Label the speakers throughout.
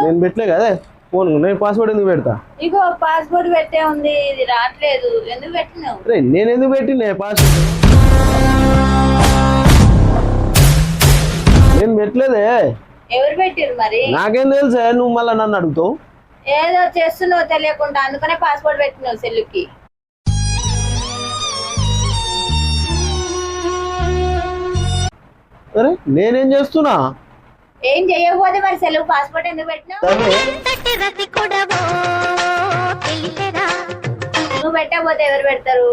Speaker 1: నేను పెట్టలే కదా ఫోన్. నేను పాస్వర్డ్ ఎందుకు పెడతా?
Speaker 2: ఇగో పాస్వర్డ్ పెట్టే ఉంది, ఇది రావట్లేదు. ఎందుకు పెట్టినావు?
Speaker 1: నేను ఎందుకు పెట్టినే పాస్వర్డ్? నేను పెట్టలేదే.
Speaker 2: ఎవరు పెట్టిరు మరి?
Speaker 1: నాకేం తెలుసా? నువ్వు మళ్ళీ నన్ను అడుగుతావు.
Speaker 2: ఏదో చేస్తున్నావు తెలియకుండా, అందుకనే పాస్వర్డ్ పెట్టినావు సెల్లుకి.
Speaker 1: అరే నేనేం చేస్తున్నా?
Speaker 2: ఏం చేయకపోతే మరి సెల్లుకి పాస్వర్డ్ ఎందుకు పెట్టినావు? నువ్వు పెట్టకపోతే ఎవరు పెడతారు?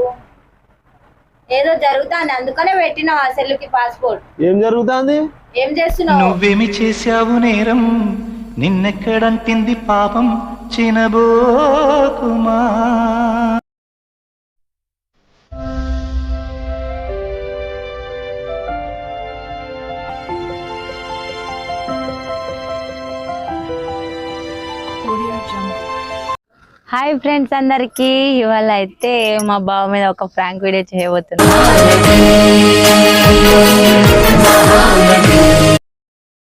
Speaker 2: ఏదో జరుగుతుంది అందుకనే పెట్టినావు ఆ సెల్లుకి పాస్పోర్ట్.
Speaker 1: ఏం జరుగుతుంది?
Speaker 2: ఏం చేస్తున్నావు?
Speaker 3: నువ్వేమి చేశావు నేరం, నిన్నెక్కడంటింది పాపం చినబోకుమా.
Speaker 4: హాయ్ ఫ్రెండ్స్ అందరికి, ఇవాళ అయితే మా బావ మీద ఒక ప్రాంక్ వీడియో చేయబోతున్నా.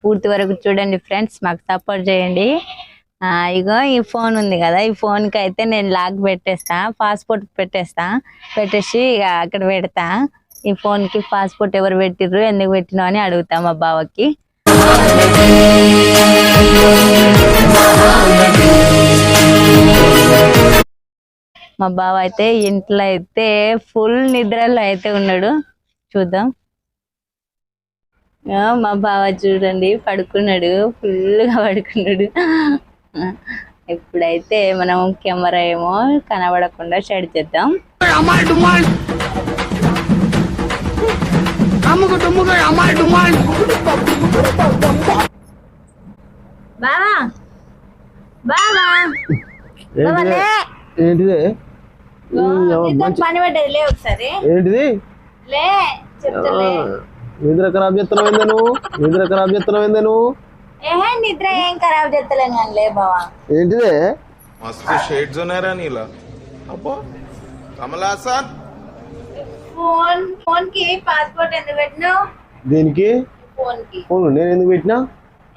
Speaker 4: పూర్తి వరకు చూడండి ఫ్రెండ్స్, మాకు సపోర్ట్ చేయండి. ఇగో ఈ ఫోన్ ఉంది కదా, ఈ ఫోన్ కి అయితే నేను లాక్ పెట్టేస్తా, పాస్పోర్ట్ పెట్టేసి ఇక అక్కడ పెడతా. ఈ ఫోన్ కి పాస్పోర్ట్ ఎవరు పెట్టిర్రు, ఎందుకు పెట్టినావు అని అడుగుతా మా బావకి. మా బావ అయితే ఇంట్లో అయితే ఫుల్ నిద్రలో అయితే ఉన్నాడు, చూద్దాం. మా బావ చూడండి పడుకున్నాడు, ఫుల్గా పడుకున్నాడు. ఇప్పుడైతే మనం కెమెరా ఏమో కనబడకుండా షెడ్ చేద్దాం. బావా బావా
Speaker 1: ఏంటిది?
Speaker 2: పని పడ్డది, లే ఒకసారి.
Speaker 1: ఏంటిది?
Speaker 2: లే చెప్తలే.
Speaker 1: నిద్ర ఖరాబ్ చేస్తున్నావు ఏందే నువ్వు? నిద్ర ఖరాబ్ చేస్తున్నావు ఏందే నువ్వు?
Speaker 2: ఏహే నిద్ర ఏం ఖరాబ్ చేస్తలేను కానీ లే బావా.
Speaker 1: ఏంటిదే?
Speaker 5: मस्त शेड्स ఉన్నారా నీలా? అబ్బో కమలాసన్.
Speaker 2: ఫోన్ కి పాస్పోర్ట్ ఎందుకు పెట్టినావు?
Speaker 1: దేనికి?
Speaker 2: ఫోన్ కి.
Speaker 1: ఫోన్ నేను ఎందుకు పెట్టినా?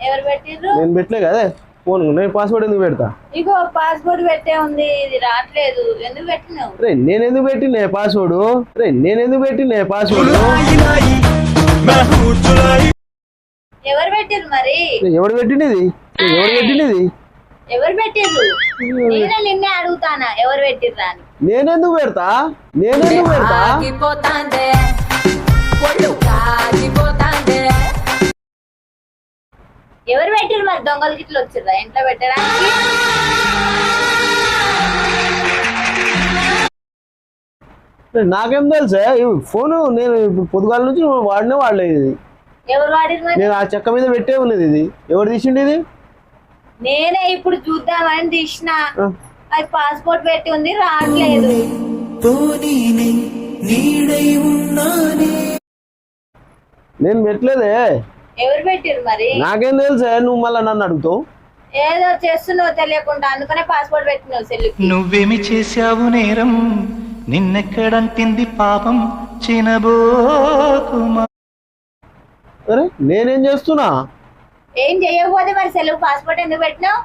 Speaker 2: ఎవరు పెట్టిర్రు?
Speaker 1: నేను పెట్టలే కదా ఫోన్. నేను పాస్వర్డ్ ఎందుకు పెడతా?
Speaker 2: ఇగో పాస్పోర్ట్ పెట్టే ఉంది, ఇది రావట్లేదు. ఎందుకు పెట్టినావు?
Speaker 1: నేను ఎందుకు పెట్టినే పాస్వర్డ్? నేను ఎందుకు పెట్టినే పాస్వర్డ్?
Speaker 2: ఎవరు పెట్టిర్రు మరి?
Speaker 1: ఎవరు పెట్టినది?
Speaker 2: ఎవరు పెట్టిర్రు? నేను నిన్నే అడుగుతానా ఎవరు పెట్టిర్రా అని.
Speaker 1: నేనెందుకు పెడతా?
Speaker 2: ఎవరు పెట్టిర్రు మరి? దొంగలు గిట్ల వచ్చిర్రా ఇంట్లో పెట్టడానికి?
Speaker 1: నాకేం తెలుసా? ఫోన్ నేను పొద్దుగాల నుంచి వాడలేదు.
Speaker 2: ఎవరు వాడిరు మరి?
Speaker 1: నేను ఆ చెక్క మీద పెట్టే ఉన్నది. ఇది ఎవరు తీసిండి? ఇది
Speaker 2: నేనే ఇప్పుడు చూద్దామని తీసిన. అది పాస్పోర్ట్ పెట్టి ఉంది, రావట్లేదు.
Speaker 1: నేను పెట్టలేదే.
Speaker 2: ఎవరు పెట్టిర్రు మరి?
Speaker 1: నాకేం తెలుసా? నువ్వు మళ్ళీ నన్ను అడుగుతావు.
Speaker 2: ఏదో చేస్తున్నావు తెలియకుండా, అందుకనే పాస్పోర్ట్ పెట్టినావు సెల్లుకి.
Speaker 3: నువ్వేమి చేశావు నేరం, నిన్నెక్కడంటింది పాపం చినబోకుమా.
Speaker 1: అరే నేనేం చేస్తున్నా?
Speaker 2: ఏం చేయకపోతే మరి సెల్లుకి పాస్పోర్ట్ ఎందుకు పెట్టినావు?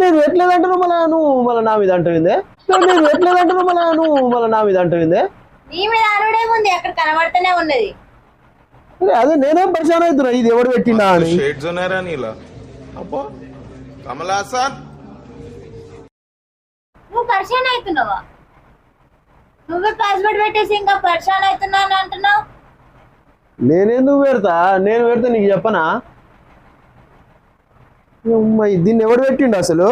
Speaker 1: నేను పెట్టలేదంటాను నువ్వు మళ్ళీ నా మీద అంటుంది.
Speaker 2: నీ మీద అనుడేముంది, అక్కడ కనబడుతూనే ఉన్నది.
Speaker 1: అదే నేనేం పరిచయం అవుతున్నా, ఇది ఎవరు పెట్టినా అని.
Speaker 5: షేడ్స్ ఉన్నారా నీలా? అబ్బో కమలాసన్.
Speaker 2: నువ్వు పరిచయం అవుతున్నావా? నువ్వే పాస్పోర్ట్ పెట్టేసి ఇంకా పరిచయం అవుతున్నా అని అంటున్నావు.
Speaker 1: నేనెందుకు పెడతా? నేను పెడితే నీకు చెప్పనా? దీన్ని ఎవడు పెట్టిండు అసలు?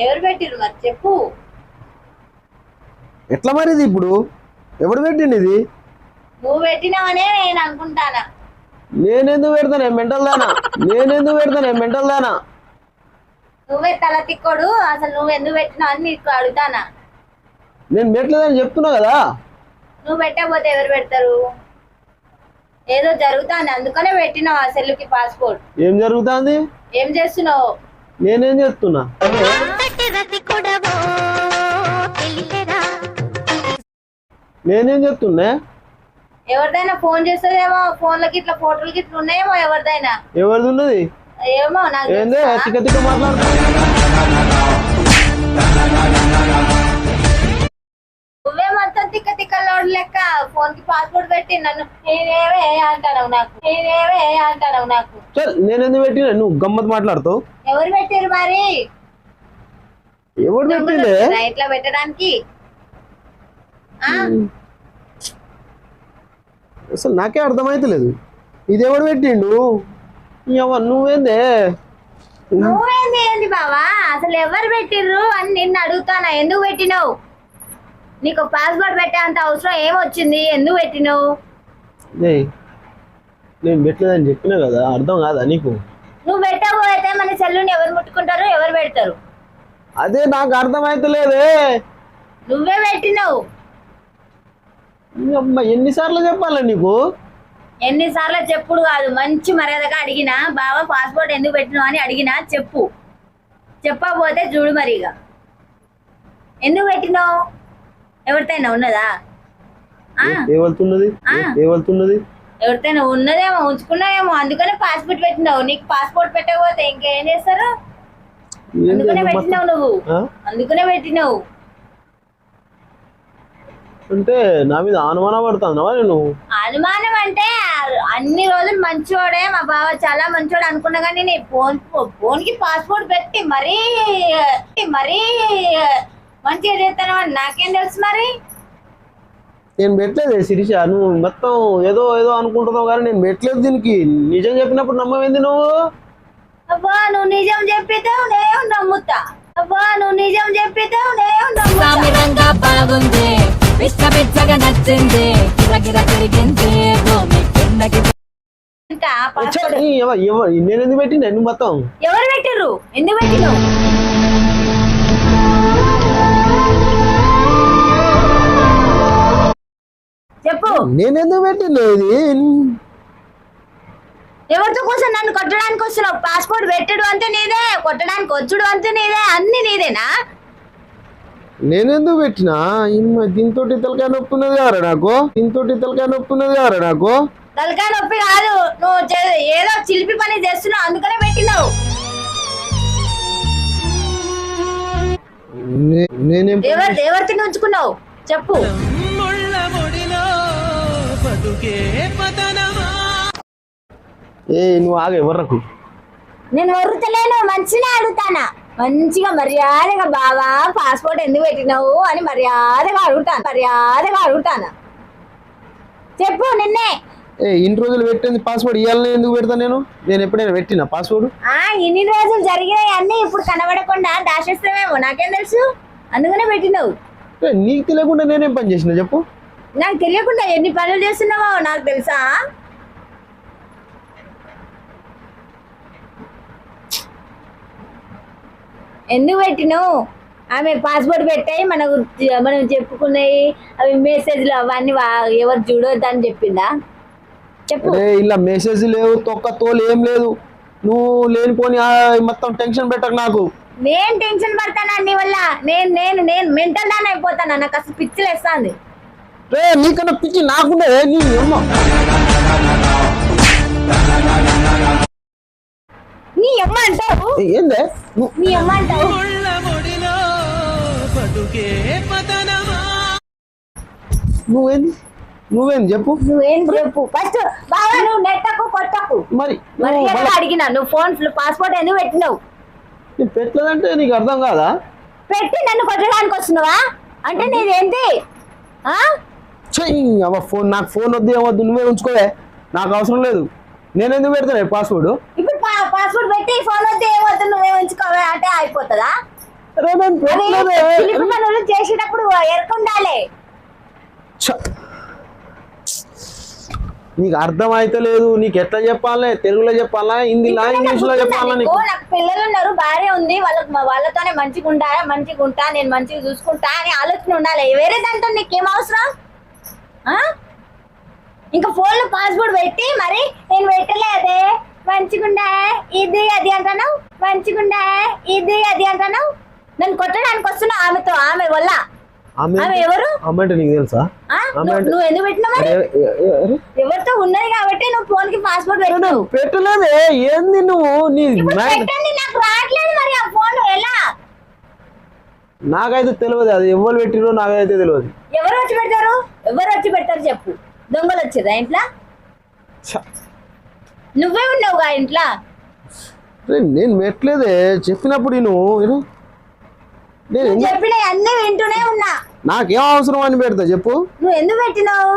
Speaker 2: ఎవరు పెట్టిరు మరి చెప్పు.
Speaker 1: ఎట్లా మరి ఇది ఇప్పుడు ఎవడు పెట్టిండు? ఇది
Speaker 2: నువ్వు పెట్టినావనే నేను అనుకుంటానా.
Speaker 1: నేనెందుకు పెడతానే మెంటల్ దానా?
Speaker 2: నువ్వే తల తిక్కోడు, అసలు నువ్వు ఎందుకు పెట్టినావు అని నీకు అడుగుతానా.
Speaker 1: నేను పెట్టలేదని చెప్తున్నా కదా.
Speaker 2: నువ్వు పెట్టకపోతే ఎవరు పెడతారు? ఏదో జరుగుతుంది అందుకనే పెట్టినావు ఆ సెల్లుకి పాస్పోర్ట్.
Speaker 1: ఏం జరుగుతుంది?
Speaker 2: ఏం చేస్తున్నావు?
Speaker 1: నేనేం చేస్తున్నా? నేనేం చెప్తున్నా?
Speaker 2: ఎవరిదైనా ఫోన్ చేస్తుందేమో, ఫోన్లకి ఇట్లా ఫోటోలకి ఇట్లా ఉన్నాయేమో ఎవరిదైనా.
Speaker 1: ఎవరిది ఉన్నది?
Speaker 2: ఏమో నాకు
Speaker 1: ఏందే
Speaker 2: తెలుసా?
Speaker 1: తిక్క తిక్క మాట్లాడుతా?
Speaker 2: నువ్వే మొత్తం తిక్క తిక్క లోడ్ లెక్క ఫోన్ కి పాస్వర్డ్ పెట్టి నన్ను నేనేవే అంటావు నాకు.
Speaker 1: చల్ నేను ఎందుకు పెట్టినా? నువ్వు గమ్మత్ మాట్లాడుతావు.
Speaker 2: ఎవరు పెట్టారు మరి?
Speaker 1: ఎవరు పెట్టిండే?
Speaker 2: ఇట్లా పెట్టడానికి
Speaker 1: అసలు నాకే అర్థమైతలేదు. ఇది ఎవడు పెట్టిండు? నువ్వేందే?
Speaker 2: నువ్వేంది ఏంది బావా? అసలు ఎవరు పెట్టిర్రు అని నిన్ను అడుగుతానా. ఎందుకు పెట్టినావు? నీకు పాస్వర్డ్ పెట్టే అంత అవసరం ఏమొచ్చింది? ఎందుకు పెట్టినావు?
Speaker 1: నేను పెట్టలేదని చెప్పినా కదా, అర్థం కాదా నీకు?
Speaker 2: నువ్వు పెట్టకపోతే మన సెల్లుని ఎవరు ముట్టుకుంటారు, ఎవరు పెడతారు?
Speaker 1: అదే నాకు అర్థమైతలేదే.
Speaker 2: నువ్వే పెట్టినావు.
Speaker 1: ఎన్నిసార్లు చెప్పాలా నీకు?
Speaker 2: ఎన్నిసార్లు చెప్పుడు కాదు, మంచి మర్యాదగా అడిగినా బావా పాస్పోర్ట్ ఎందుకు పెట్టినావు అని అడిగినా చెప్పకపోతే చూడు మరిగా. ఎందుకు పెట్టినావు? ఎవరితైనా ఉన్నదా?
Speaker 1: ఏవలుతున్నది?
Speaker 2: ఎవరితైనా ఉన్నదేమో, ఉంచుకున్నావేమో, అందుకనే పాస్పోర్ట్ పెట్టినావు. నీకు పాస్పోర్ట్ పెట్టకపోతే ఇంకేం చేస్తారు? అందుకనే పెట్టినావు నువ్వు, అందుకనే పెట్టినావు.
Speaker 1: అంటే నా మీద అనుమానం పడుతున్నావా? నేను
Speaker 2: అనుమానం అంటే అన్ని రోజులు మంచోడే మా బావ, చాలా మంచోడు అనుకున్నా కానీ నీ ఫోన్ కి పాస్పోర్ట్ పెట్టి మరీ మంచిగా చేస్తాను అని నాకేం తెలుసు మరి?
Speaker 1: నేను పెట్టలేదు శిరీష, నువ్వు మొత్తం ఏదో అనుకుంటున్నావు కానీ నేను పెట్టలేదు. దీనికి నిజం చెప్పినప్పుడు నమ్మవేంది నువ్వు?
Speaker 2: అబ్బా నువ్వు నిజం చెప్పిద్దావు నేను నమ్ముతా.
Speaker 6: సామిరంగా బాగుంది, పిచ్చగా నచ్చింది, గిరగిర తిరిగింది, భూమి కిందకి.
Speaker 1: నేను ఎందుకు పెట్టిండే? నువ్వు మొత్తం
Speaker 2: ఎవరు పెట్టిర్రు? ఎందుకు పెట్టినావు? చెప్పు.
Speaker 1: నేనెందుకు పెట్టలేదు?
Speaker 2: ఎవరితో కోసం నన్ను కొట్టడానికి వస్తున్నావు? పాస్పోర్ట్ పెట్టడు అంతే నీదే, కొట్టడానికి వచ్చుడు అంతే నీదే, అన్ని నీదేనా?
Speaker 1: నేనెందుకు పెట్టినా? దీంతో తలకాయ నొప్పి ఉన్నది కారా నాకు?
Speaker 2: తలకాయ నొప్పి కాదు, నువ్వు ఏదో చిలిపి పని చేస్తున్నావు అందుకనే పెట్టినావు. ఎవరితో ఉంచుకున్నావు చెప్పు.
Speaker 1: నువ్వు ఆగ ఎవర్రకు?
Speaker 2: నేను వరుతలేను, మంచిగా అడుగుతానా. మంచిగా మర్యాదగా బావా పాస్పోర్ట్ ఎందుకు పెట్టినావు అని మర్యాదగా అడుగుతానా చెప్పు. నిన్నే
Speaker 1: ఇన్ని రోజులు పెట్టింది పాస్వర్డ్ ఇవ్వాలని ఎందుకు పెడతా? నేను ఎప్పుడైనా పెట్టినా పాస్వర్డ్?
Speaker 2: ఇన్ని రోజులు జరిగినాయి అన్ని ఇప్పుడు కనబడకుండా దాచేస్తామేమో, నాకేం తెలుసు, అందుకనే పెట్టినావు.
Speaker 1: నీకు తెలియకుండా నేనేం పని చేసినా చెప్పు?
Speaker 2: నాకు తెలియకుండా ఎన్ని పనులు చేస్తున్నావో నాకు తెలుసా? ఎందుకు పెట్టినావు? ఆమె పాస్పోర్ట్ పెట్టాయి, మనం చెప్పుకున్నాయి అవి మెసేజ్లు అవన్నీ ఎవరు చూడొద్దని చెప్పిందా? చెప్పు.
Speaker 1: ఇలా మెసేజ్ లేవు, తొక్క తోలు ఏం లేదు. నువ్వు లేనిపోని మొత్తం టెన్షన్ పెట్టకు నాకు.
Speaker 2: నేను టెన్షన్ పడతానా నీ వల్ల? నేను మెంటల్ దాని అయిపోతానా? నాకు అసలు పిచ్చిలేస్తాంది.
Speaker 1: నీకన్నా పిచ్చి నాకుండే.
Speaker 2: నీ అమ్మ అంటావు?
Speaker 1: ఏందే
Speaker 2: నీ అమ్మ అంటావు?
Speaker 1: నువ్వేం చెప్పు.
Speaker 2: నువ్వేం చెప్పు ఫస్ట్. బాగా నువ్వు నెట్టకు కొట్టకు.
Speaker 1: మరి
Speaker 2: అడిగినా నువ్వు ఫోన్ పాస్పోర్ట్ ఎందుకు పెట్టినావు?
Speaker 1: పెట్టలేదంటే నీకు అర్థం కాదా?
Speaker 2: పెట్టి నన్ను కొట్టడానికి వస్తున్నావా? అంటే నీదేంటి?
Speaker 1: ఫోన్ నాకు ఫోన్ వద్దు ఏమొద్దు, నువ్వే ఉంచుకోవే, నాకు అవసరం లేదు. నేను ఎందుకు పెడతాను పాస్వర్డ్?
Speaker 2: ఇప్పుడు పాస్పోర్ట్ పెట్టి ఫోన్ వద్దు ఏమొద్దు నువ్వే ఉంచుకోవే అంటే అయిపోతుందా? చేసేటప్పుడు ఎరకుండాలి.
Speaker 3: నీకు అర్థం అయితే లేదు. నీకు ఎట్లా చెప్పాలి? తెలుగులో చెప్పాలా, హిందీలో, ఇంగ్లీష్ లో చెప్పాలా?
Speaker 2: నాకు పిల్లలు ఉన్నారు, భార్య ఉంది, వాళ్ళతోనే మంచిగా ఉంటా, నేను మంచిగా చూసుకుంటా అని ఆలోచన ఉండాలి. వేరే దాంతో నీకేం అవసరం? ఇంకా ఫోన్ లో పాస్పోర్ట్ పెట్టి మరి నేను పెట్టలేదే మంచిగుండా ఇది అది అంటున్నావు, మంచిగుండా ఇది అది అంటున్నావు. నన్ను కొట్టడానికి వస్తున్నా ఆమె వల్ల.
Speaker 1: ఆమె
Speaker 2: ఆమె ఎవరు?
Speaker 1: ఆమె అంటే నీకు తెలుసా?
Speaker 2: ఆ? నువ్వు ఎందుకు పెట్టినావు మరి? ఎవరితో ఉన్నది కాబట్టి నువ్వు ఫోన్ కి పాస్వర్డ్ పెట్టినావు.
Speaker 1: పెట్టలేదే. ఏంది నువ్వు నీ
Speaker 2: పెట్టండి, నాకు రావట్లేదు మరి ఆ ఫోన్ ఎలా?
Speaker 1: నాకైతే తెలియదు అది ఎవరు పెట్టిరో నాకైతే తెలియదు.
Speaker 2: ఎవరు వచ్చి పెడతారు? ఎవరు వచ్చి పెడతారు చెప్పు. దొంగలు వచ్చేదా ఇంట్లో? నువ్వే ఉన్నావుగా ఇంట్లో.
Speaker 1: నేను పెట్టలేదే. చెప్పినప్పుడు నేను
Speaker 2: చెప్పిన అన్ని వింటూనే ఉన్నా.
Speaker 1: నాకేం అవసరం అని పెడతా చెప్పు.
Speaker 2: నువ్వు ఎందుకు పెట్టినావు?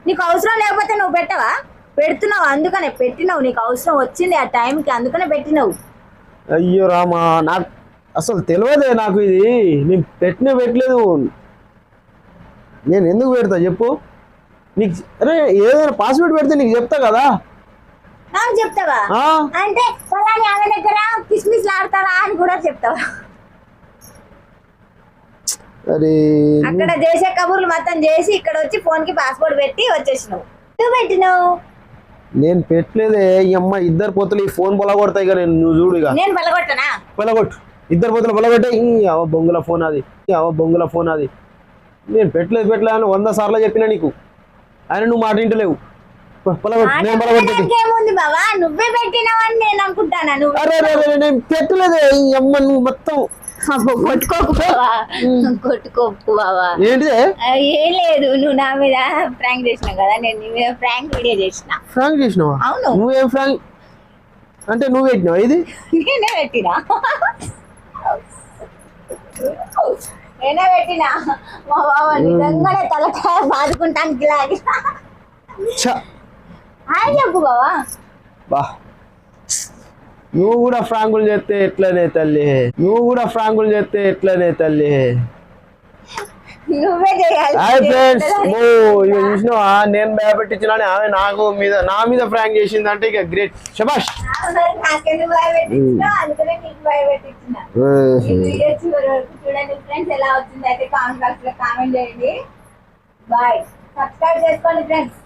Speaker 2: నీకు అవసరం లేకపోతే నువ్వు పెట్టవా? పెడుతున్నావు, అందుకనే పెట్టినావు. నీకు అవసరం వచ్చింది ఆ టైంకి, అందుకనే పెట్టినావు.
Speaker 1: అయ్యో రామా, నాకు అసలు తెలియదే. నాకు ఇది నేను పెట్టలేదు. నేను ఎందుకు పెడతా చెప్పు. నీకు అరే ఏదైనా పాస్వర్డ్ పెడితే నీకు చెప్తా కదా.
Speaker 2: నాకు చెప్తావా? అంటే ఫలాని ఆమె దగ్గర కిస్మిస్ ఆడతారా అని కూడా చెప్తావా?
Speaker 1: అరే
Speaker 2: అక్కడ చేసే కబుర్లు మొత్తం చేసి ఇక్కడ వచ్చి ఫోన్ కి పాస్వర్డ్ పెట్టి వచ్చేసినావు. నువ్వు పెట్టినావు.
Speaker 1: నేను పెట్టలేదే. ఈ అమ్మ ఇద్దరు పోతులు ఈ ఫోన్ పొలగొడతాయి కదా. నువ్వు చూడు ఇక.
Speaker 2: నేను బలగొట్టనా?
Speaker 1: పొలగొట్టు. ఇద్దరు పోతులు పొలగొట్టాయి. అవ బొంగుల ఫోన్ అది. నేను పెట్టలేదు అని 100 సార్లు చెప్పినా నీకు. ఆయన నువ్వు మాట ఇంటలేవు.
Speaker 2: ఏముంది బావా, నువ్వే పెట్టినావని నేను అనుకుంటానా? నువ్వు
Speaker 1: అరే నేను పెట్టలేదే. ఈ అమ్మ నువ్వు మొత్తం
Speaker 2: కొట్టుకోకు బావా.
Speaker 1: ఏంటిదే?
Speaker 2: ఏం లేదు, నువ్వు నా మీద ప్రాంక్ చేసినావు కదా, నేను నీ మీద ప్రాంక్ వీడియో చేసిన.
Speaker 1: ఫ్రాంక్ చేసినావా?
Speaker 2: అవును.
Speaker 1: నువ్వేం ఫ్రాంక్ అంటే నువ్వు పెట్టినావా ఇది?
Speaker 2: నేనే పెట్టినా మా బావ నిజంగానే తలకాయ బాదుకుంటానికి లాగి. చెప్పు బావా.
Speaker 1: బా నువ్వు కూడా ఫ్రాంకులు చేస్తే ఎట్లనే తల్లి.
Speaker 2: నువ్వే చేయాలి.
Speaker 1: హాయ్ ఫ్రెండ్స్, ఇక చూసినావా నేను భయపెట్టించిన ఆమె నా మీద ఫ్రాంక్ చేసింది అంటే ఇక గ్రేట్. శబాష్.
Speaker 2: నాకెందుకు భయపెట్టించినా, అందుకనే నీకు భయపెట్టించిన. వీడియో చివరి వరకు చూడండి ఫ్రెండ్స్. ఎలా వచ్చింది అయితే కామెంట్ బాక్స్ లో కామెంట్ చేయండి. బాయ్. సబ్స్క్రైబ్ చేసుకోండి ఫ్రెండ్స్.